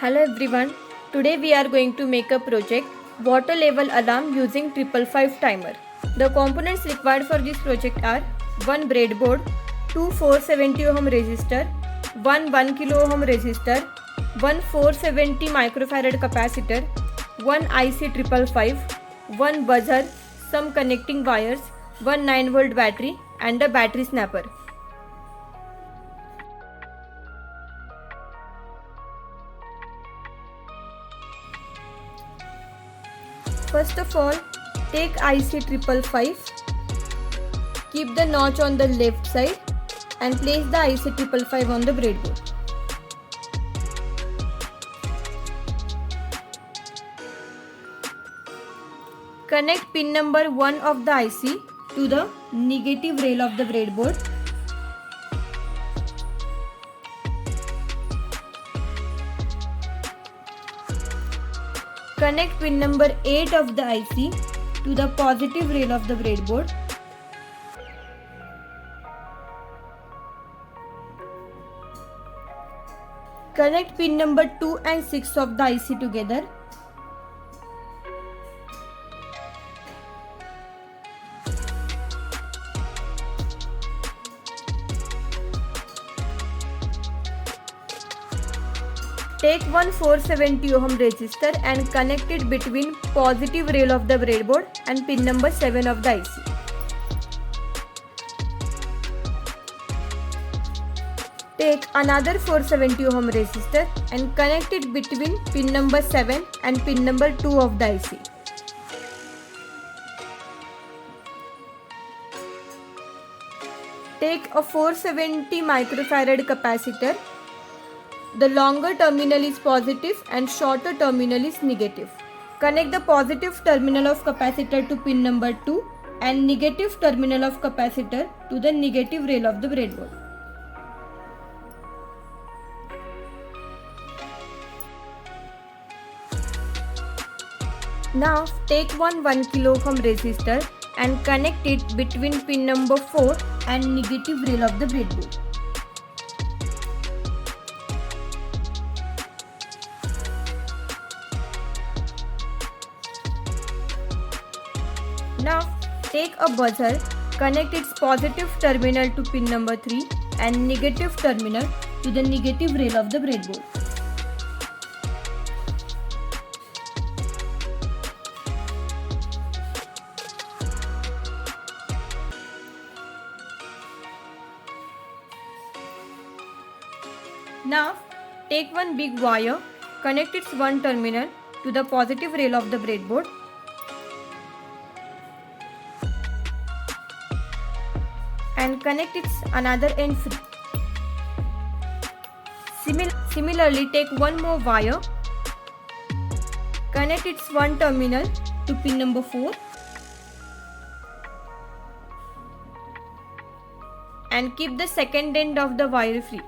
Hello everyone, today we are going to make a project water level alarm using 555 timer. The components required for this project are one breadboard, two 470 ohm resistor, one 1 kilo ohm resistor, one 470 microfarad capacitor, one IC555, one buzzer, some connecting wires, one 9-volt battery and a battery snapper. First of all, take IC555, keep the notch on the left side and place the IC555 on the breadboard. Connect pin number 1 of the IC to the negative rail of the breadboard. Connect pin number 8 of the IC to the positive rail of the breadboard. Connect pin number 2 and 6 of the IC together. Take one 470 ohm resistor and connect it between positive rail of the breadboard and pin number 7 of the IC. Take another 470 ohm resistor and connect it between pin number 7 and pin number 2 of the IC. Take a 470 microfarad capacitor. The longer terminal is positive and shorter terminal is negative. Connect the positive terminal of capacitor to pin number 2 and negative terminal of capacitor to the negative rail of the breadboard. Now take one 1 kilo ohm resistor and connect it between pin number 4 and negative rail of the breadboard. Now take a buzzer, connect its positive terminal to pin number 3 and negative terminal to the negative rail of the breadboard. Now take one big wire, connect its one terminal to the positive rail of the breadboard. And connect its another end free. Similarly, take one more wire, connect its one terminal to pin number 4 and keep the second end of the wire free.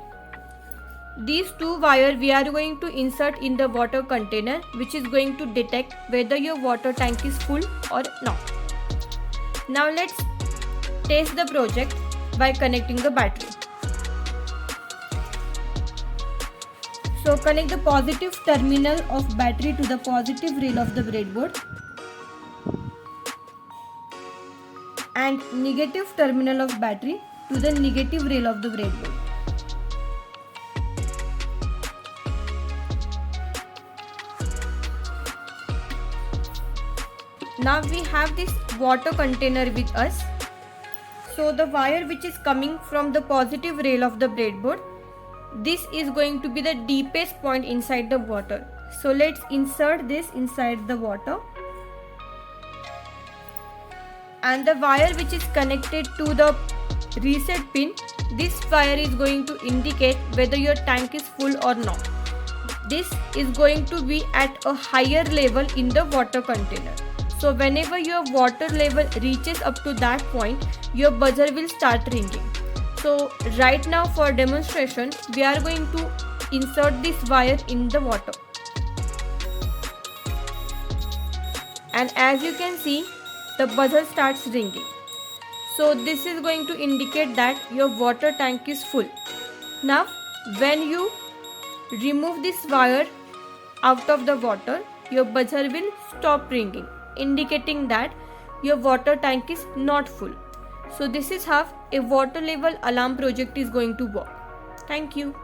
These two wires we are going to insert in the water container, which is going to detect whether your water tank is full or not. Now let's test the project by connecting the battery. So connect the positive terminal of battery to the positive rail of the breadboard and negative terminal of battery to the negative rail of the breadboard. Now we have this water container with us. So the wire which is coming from the positive rail of the breadboard, this is going to be the deepest point inside the water. So let's insert this inside the water. And the wire which is connected to the reset pin, this wire is going to indicate whether your tank is full or not. This is going to be at a higher level in the water container. So whenever your water level reaches up to that point, your buzzer will start ringing. So right now for demonstration, we are going to insert this wire in the water. And as you can see, the buzzer starts ringing. So this is going to indicate that your water tank is full. Now when you remove this wire out of the water, your buzzer will stop ringing, indicating that your water tank is not full. So this is how a water level alarm project is going to work. Thank you.